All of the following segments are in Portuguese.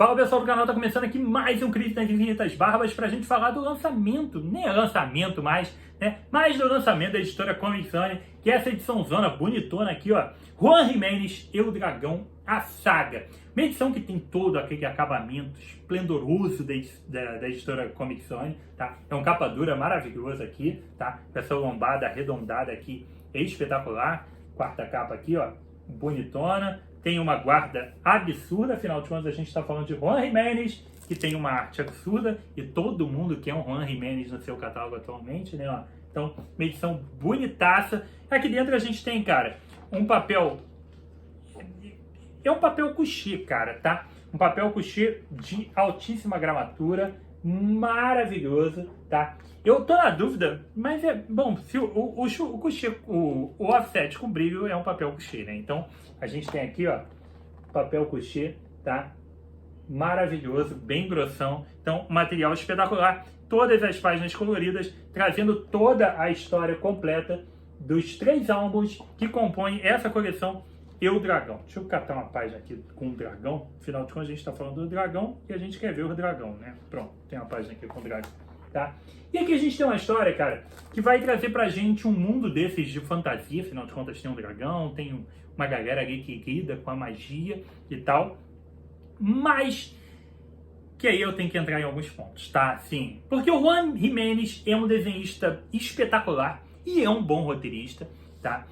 Fala pessoal do canal, tá começando aqui mais um Crise nas Infinitas Barbas pra gente falar do lançamento, nem é lançamento mais, né? Mas do lançamento da editora Comic Zone, que é essa edição zona bonitona aqui, ó. Juan Jiménez e o Dragão, a Saga. Uma edição que tem todo aquele acabamento esplendoroso da editora Comic Zone, tá? É um capa dura maravilhoso aqui, tá? Essa lombada arredondada aqui é espetacular. Quarta capa aqui, ó, bonitona. Tem uma guarda absurda, afinal de contas a gente está falando de Juan Jiménez, que tem uma arte absurda, e todo mundo quer um Juan Jiménez no seu catálogo atualmente, né? Ó. Então, uma edição bonitaça. Aqui dentro a gente tem, cara, um papel... É um papel couché, cara, tá? Um papel couché de altíssima gramatura, maravilhoso, tá? Eu tô na dúvida, mas é bom, se o couché, o offset com brilho é um papel couché, né? Então, a gente tem aqui, ó, papel couché, tá? Maravilhoso, bem grossão. Então, material espetacular. Todas as páginas coloridas, trazendo toda a história completa dos 3 álbuns que compõem essa coleção E o Dragão. Deixa eu catar uma página aqui com o dragão. Afinal de contas, a gente está falando do dragão e a gente quer ver o dragão, né? Pronto, tem uma página aqui com o dragão, tá? E aqui a gente tem uma história, cara, que vai trazer pra gente um mundo desses de fantasia. Afinal de contas, tem um dragão, tem uma galera ali que lida com a magia e tal. Mas que aí eu tenho que entrar em alguns pontos, tá? Sim, porque o Juan Jiménez é um desenhista espetacular e é um bom roteirista, tá?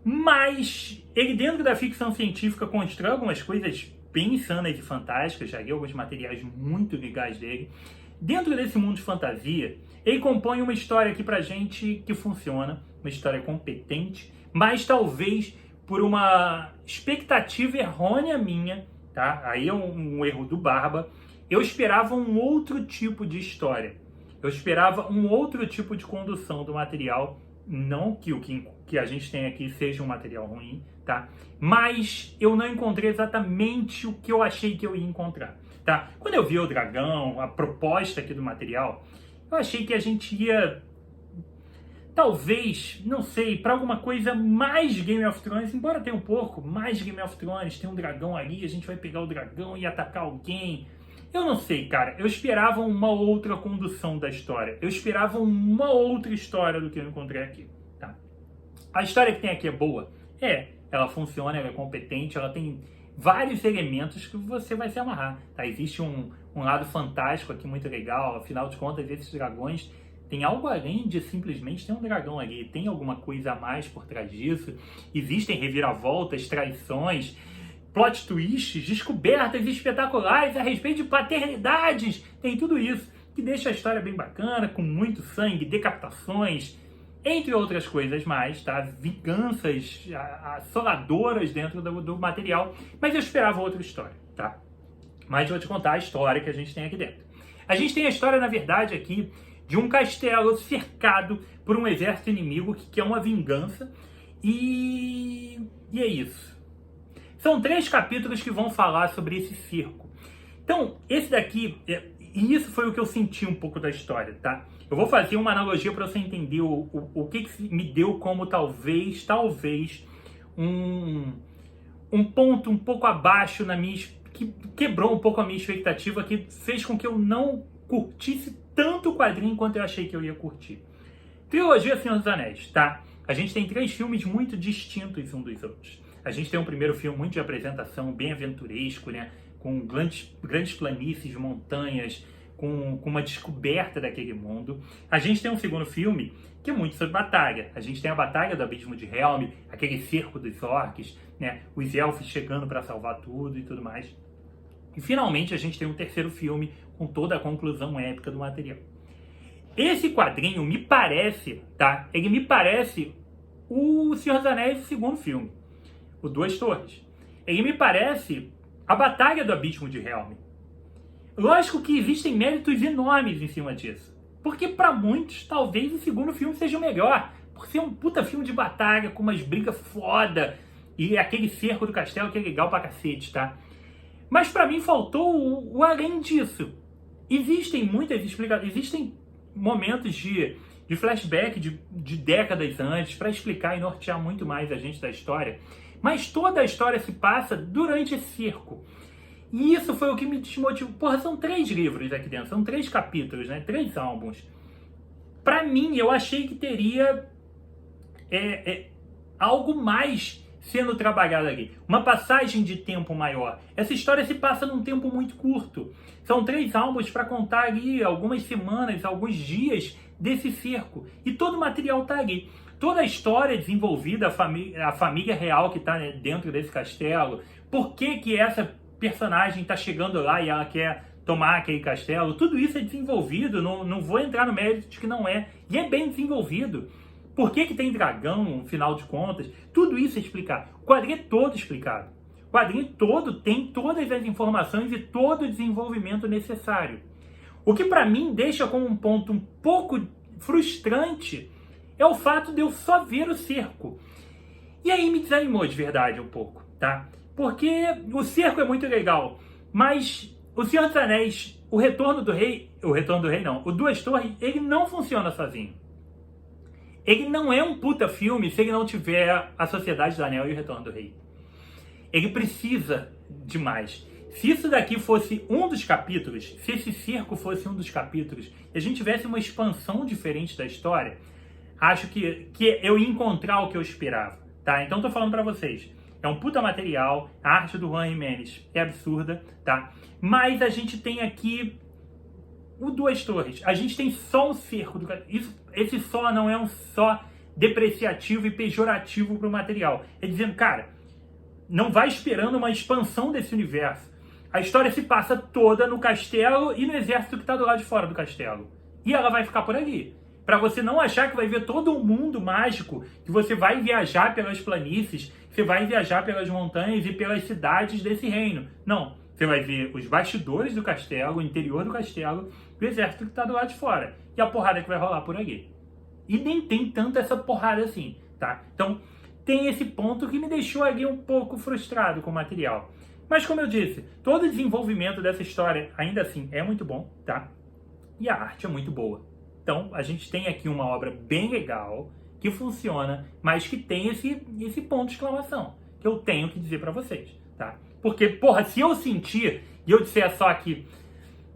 Mas ele, dentro da ficção científica, constrói algumas coisas bem insanas e fantásticas. Já li alguns materiais muito legais dele. Dentro desse mundo de fantasia, ele compõe uma história aqui pra gente que funciona, uma história competente, mas talvez por uma expectativa errônea minha, tá? Aí é um erro do Barba. Eu esperava um outro tipo de história. Eu esperava um outro tipo de condução do material. Não que o que a gente tem aqui seja um material ruim, tá? Mas eu não encontrei exatamente o que eu achei que eu ia encontrar, tá? Quando eu vi o dragão, a proposta aqui do material, eu achei que a gente ia, talvez, não sei, para alguma coisa mais Game of Thrones, embora tenha um pouco mais Game of Thrones, tem um dragão ali, a gente vai pegar o dragão e atacar alguém. Eu não sei, cara. Eu esperava uma outra condução da história. Eu esperava uma outra história do que eu encontrei aqui, tá? A história que tem aqui é boa? É. Ela funciona, ela é competente, ela tem vários elementos que você vai se amarrar, tá? Existe um lado fantástico aqui muito legal. Afinal de contas, esses dragões tem algo além de simplesmente ter um dragão ali. Tem alguma coisa a mais por trás disso. Existem reviravoltas, traições, plot twists, descobertas espetaculares a respeito de paternidades. Tem tudo isso que deixa a história bem bacana, com muito sangue, decapitações, entre outras coisas mais, tá? Vinganças assoladoras dentro do material. Mas eu esperava outra história, tá? Mas eu vou te contar a história que a gente tem aqui dentro. A gente tem a história, na verdade, aqui de um castelo cercado por um exército inimigo que quer uma vingança. E é isso. São 3 capítulos que vão falar sobre esse circo. Então, esse daqui, e isso foi o que eu senti um pouco da história, tá? Eu vou fazer uma analogia para você entender o que me deu como talvez, um ponto um pouco abaixo na minha... que quebrou um pouco a minha expectativa, que fez com que eu não curtisse tanto o quadrinho quanto eu achei que eu ia curtir. Trilogia Senhor dos Anéis, tá? A gente tem 3 filmes muito distintos um dos outros. A gente tem um primeiro filme muito de apresentação, bem aventuresco, né? Com grandes planícies, montanhas, com uma descoberta daquele mundo. A gente tem um segundo filme que é muito sobre batalha. A gente tem a Batalha do Abismo de Helm, aquele cerco dos orcs, né? Os elfos chegando para salvar tudo e tudo mais. E finalmente a gente tem um terceiro filme com toda a conclusão épica do material. Esse quadrinho me parece, tá? Ele me parece o Senhor dos Anéis, o segundo filme. O Duas Torres. Ele me parece a Batalha do Abismo de Helm. Lógico que existem méritos enormes em cima disso. Porque para muitos, talvez o segundo filme seja o melhor. Por ser um puta filme de batalha, com umas brigas foda. E aquele cerco do castelo que é legal pra cacete, tá? Mas para mim faltou o além disso. Existem muitas explicações. Existem momentos de flashback de décadas antes para explicar e nortear muito mais a gente da história. Mas toda a história se passa durante esse circo. E isso foi o que me desmotivou. Porra, são 3 livros aqui dentro, são 3 capítulos, né? 3 álbuns. Pra mim, eu achei que teria algo mais sendo trabalhado ali. Uma passagem de tempo maior. Essa história se passa num tempo muito curto. São 3 álbuns para contar ali algumas semanas, alguns dias desse cerco. E todo o material tá ali. Toda a história desenvolvida, a família real que está dentro desse castelo. Por que essa personagem está chegando lá e ela quer tomar aquele castelo? Tudo isso é desenvolvido. Não vou entrar no mérito de que não é. E é bem desenvolvido. Por que tem dragão, no final de contas? Tudo isso é explicado. O quadrinho é todo explicado. O quadrinho todo tem todas as informações e todo o desenvolvimento necessário. O que para mim deixa como um ponto um pouco frustrante é o fato de eu só ver o cerco. E aí me desanimou de verdade um pouco, tá? Porque o cerco é muito legal, mas o Senhor dos Anéis, o Retorno do Rei não, o Duas Torres, ele não funciona sozinho. Ele não é um puta filme se ele não tiver a Sociedade do Anel e o Retorno do Rei. Ele precisa de mais. Se isso daqui fosse um dos capítulos, se esse cerco fosse um dos capítulos, e a gente tivesse uma expansão diferente da história, acho que eu ia encontrar o que eu esperava, tá? Então tô falando pra vocês, é um puta material, a arte do Juan Jiménez é absurda, tá? Mas a gente tem aqui o Duas Torres, a gente tem só um cerco, esse só não é um só depreciativo e pejorativo pro material, é dizendo, cara, não vai esperando uma expansão desse universo. A história se passa toda no castelo e no exército que está do lado de fora do castelo. E ela vai ficar por ali. Para você não achar que vai ver todo um mundo mágico, que você vai viajar pelas planícies, que você vai viajar pelas montanhas e pelas cidades desse reino. Não. Você vai ver os bastidores do castelo, o interior do castelo, e o exército que está do lado de fora. E a porrada que vai rolar por ali. E nem tem tanta essa porrada assim, tá? Então, tem esse ponto que me deixou ali um pouco frustrado com o material. Mas como eu disse, todo o desenvolvimento dessa história ainda assim é muito bom, tá? E a arte é muito boa. Então a gente tem aqui uma obra bem legal, que funciona, mas que tem esse ponto de exclamação, que eu tenho que dizer pra vocês, tá? Porque, porra, se eu sentir e eu disser só que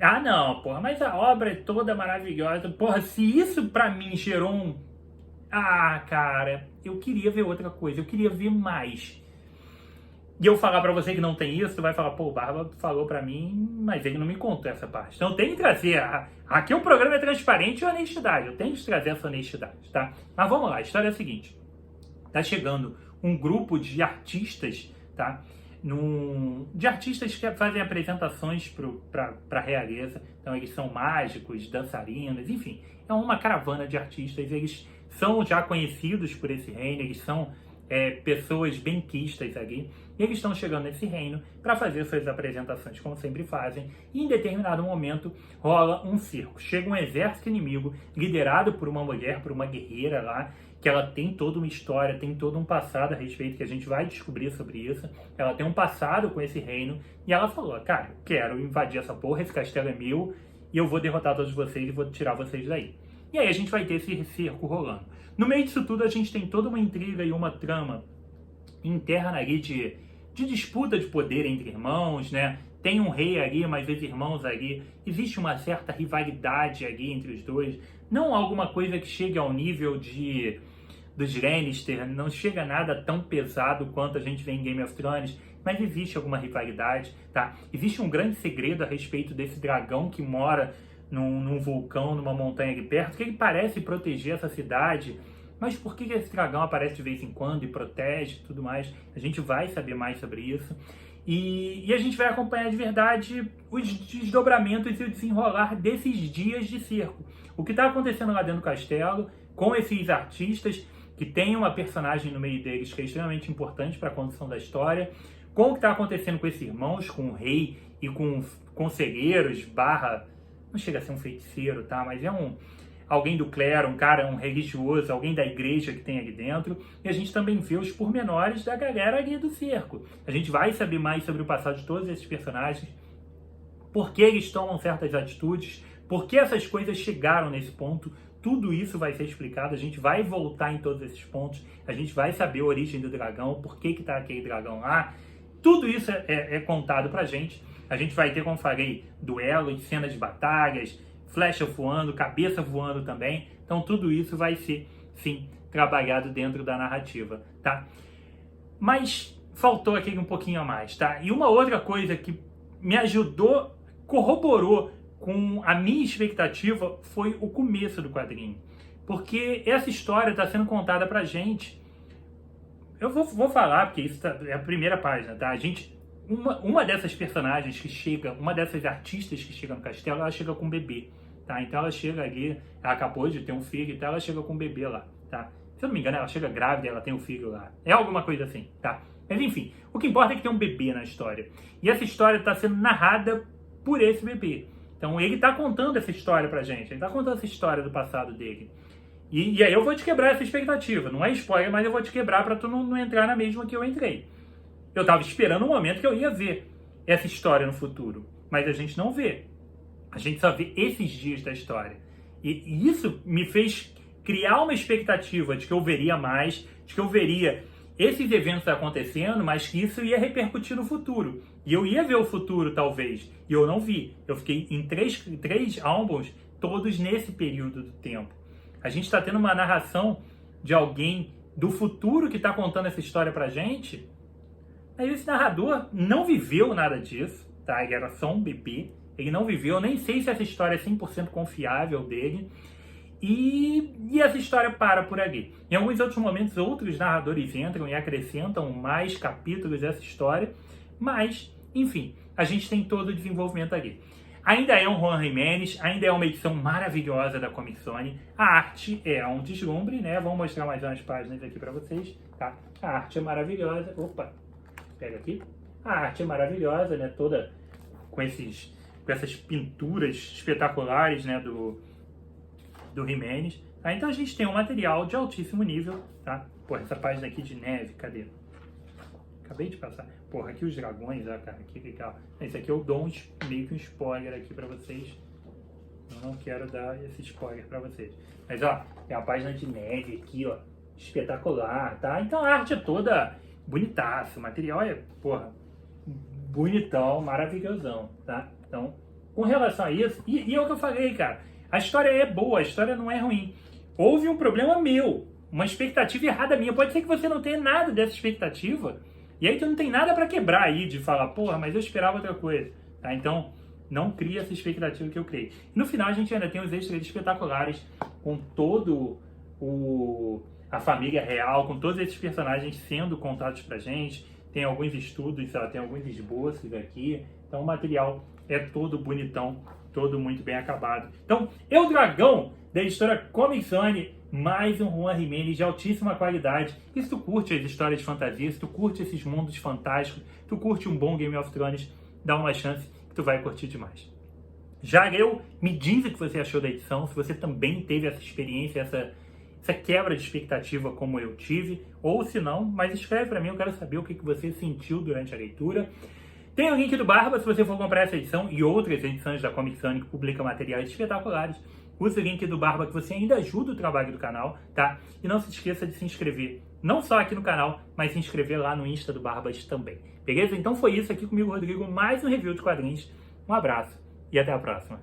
ah não, porra, mas a obra é toda maravilhosa, porra, se isso pra mim gerou um ah, cara, eu queria ver outra coisa, eu queria ver mais. E eu falar pra você que não tem isso, você vai falar, pô, o Barba falou pra mim, mas ele não me contou essa parte. Então tem que trazer, aqui o programa é transparente e honestidade, eu tenho que trazer essa honestidade, tá? Mas vamos lá, a história é a seguinte, tá chegando um grupo de artistas, tá? De artistas que fazem apresentações pra realeza, então eles são mágicos, dançarinos, enfim, é uma caravana de artistas, eles são já conhecidos por esse reino, eles são pessoas benquistas ali, e eles estão chegando nesse reino para fazer suas apresentações, como sempre fazem, e em determinado momento rola um circo. Chega um exército inimigo, liderado por uma mulher, por uma guerreira lá, que ela tem toda uma história, tem todo um passado a respeito, que a gente vai descobrir sobre isso. Ela tem um passado com esse reino, e ela falou, cara, eu quero invadir essa porra, esse castelo é meu, e eu vou derrotar todos vocês e vou tirar vocês daí. E aí a gente vai ter esse circo rolando. No meio disso tudo, a gente tem toda uma intriga e uma trama interna ali de disputa de poder entre irmãos, né? Tem um rei ali, mas os irmãos ali, existe uma certa rivalidade ali entre os dois. Não alguma coisa que chegue ao nível dos Lannister, não chega nada tão pesado quanto a gente vê em Game of Thrones, mas existe alguma rivalidade, tá? Existe um grande segredo a respeito desse dragão que mora num vulcão, numa montanha aqui perto, que ele parece proteger essa cidade, mas por que esse dragão aparece de vez em quando e protege e tudo mais? A gente vai saber mais sobre isso. E a gente vai acompanhar de verdade os desdobramentos e o desenrolar desses dias de cerco. O que está acontecendo lá dentro do castelo, com esses artistas, que tem uma personagem no meio deles que é extremamente importante para a condução da história, com o que está acontecendo com esses irmãos, com o rei e com conselheiros, não chega a ser um feiticeiro, tá? Mas é alguém do clero, um cara, um religioso, alguém da igreja que tem ali dentro. E a gente também vê os pormenores da galera ali do cerco. A gente vai saber mais sobre o passado de todos esses personagens, por que eles tomam certas atitudes, por que essas coisas chegaram nesse ponto. Tudo isso vai ser explicado, a gente vai voltar em todos esses pontos, a gente vai saber a origem do dragão, por que tá aquele dragão lá. Tudo isso é contado pra gente. A gente vai ter, como falei, duelos, cenas de batalhas, flecha voando, cabeça voando também. Então tudo isso vai ser, sim, trabalhado dentro da narrativa, tá? Mas faltou aqui um pouquinho a mais, tá? E uma outra coisa que me ajudou, corroborou com a minha expectativa, foi o começo do quadrinho. Porque essa história está sendo contada pra gente. Eu vou falar, porque isso é a primeira página, tá? A gente, uma dessas personagens que chega, uma dessas artistas que chega no castelo, ela chega com um bebê, tá? Então ela chega ali, ela acabou de ter um filho, então ela chega com um bebê lá, tá? Se eu não me engano, ela chega grávida e ela tem um filho lá. É alguma coisa assim, tá? Mas enfim, o que importa é que tem um bebê na história. E essa história está sendo narrada por esse bebê. Então ele está contando essa história pra gente, ele está contando essa história do passado dele. E aí eu vou te quebrar essa expectativa. Não é spoiler, mas eu vou te quebrar para tu não entrar na mesma que eu entrei. Eu tava esperando um momento que eu ia ver essa história no futuro. Mas a gente não vê. A gente só vê esses dias da história. E isso me fez criar uma expectativa de que eu veria mais, de que eu veria esses eventos acontecendo, mas que isso ia repercutir no futuro. E eu ia ver o futuro, talvez. E eu não vi. Eu fiquei em três álbuns, todos nesse período do tempo. A gente está tendo uma narração de alguém do futuro que está contando essa história pra gente. Mas esse narrador não viveu nada disso, tá? Ele era só um bebê. Ele não viveu, nem sei se essa história é 100% confiável dele. E essa história para por ali. Em alguns outros momentos, outros narradores entram e acrescentam mais capítulos dessa história. Mas, enfim, a gente tem todo o desenvolvimento ali. Ainda é um Juan Jiménez, ainda é uma edição maravilhosa da Comic Zone. A arte é um deslumbre, né? Vamos mostrar mais umas páginas aqui para vocês, tá? A arte é maravilhosa. Opa, pega aqui. A arte é maravilhosa, né? Toda com essas pinturas espetaculares, né? Do Jiménez. Tá? Então a gente tem um material de altíssimo nível, tá? Pô, essa página aqui de neve, cadê? Acabei de passar. Porra, aqui os dragões, ó, cara, que legal. Esse aqui eu dou meio que um spoiler aqui pra vocês. Eu não quero dar esse spoiler pra vocês. Mas, ó, tem a página de neve aqui, ó, espetacular, tá? Então a arte é toda bonitaça, o material é, porra, bonitão, maravilhosão, tá? Então, com relação a isso, e é o que eu falei, cara, a história é boa, a história não é ruim. Houve um problema meu, uma expectativa errada minha. Pode ser que você não tenha nada dessa expectativa, e aí tu não tem nada pra quebrar aí, de falar, porra, mas eu esperava outra coisa, tá? Então, não cria essa expectativa que eu criei. E no final a gente ainda tem os extras espetaculares, com todo a família real, com todos esses personagens sendo contados pra gente. Tem alguns estudos, tem alguns esboços aqui. Então o material é todo bonitão, todo muito bem acabado. Então, Eu Dragão, da editora Comic Zone, mais um Juan Jiménez de altíssima qualidade. E se tu curte as histórias de fantasia, se tu curte esses mundos fantásticos, tu curte um bom Game of Thrones, dá uma chance que tu vai curtir demais. Já me diz o que você achou da edição, se você também teve essa experiência, essa quebra de expectativa como eu tive, ou se não, mas escreve pra mim, eu quero saber o que você sentiu durante a leitura. Tem o link do Barba, se você for comprar essa edição e outras edições da Comic Zone que publica materiais espetaculares. Use o link do Barba que você ainda ajuda o trabalho do canal, tá? E não se esqueça de se inscrever, não só aqui no canal, mas se inscrever lá no Insta do Barbas também. Beleza? Então foi isso aqui comigo, Rodrigo, mais um review de quadrinhos. Um abraço e até a próxima.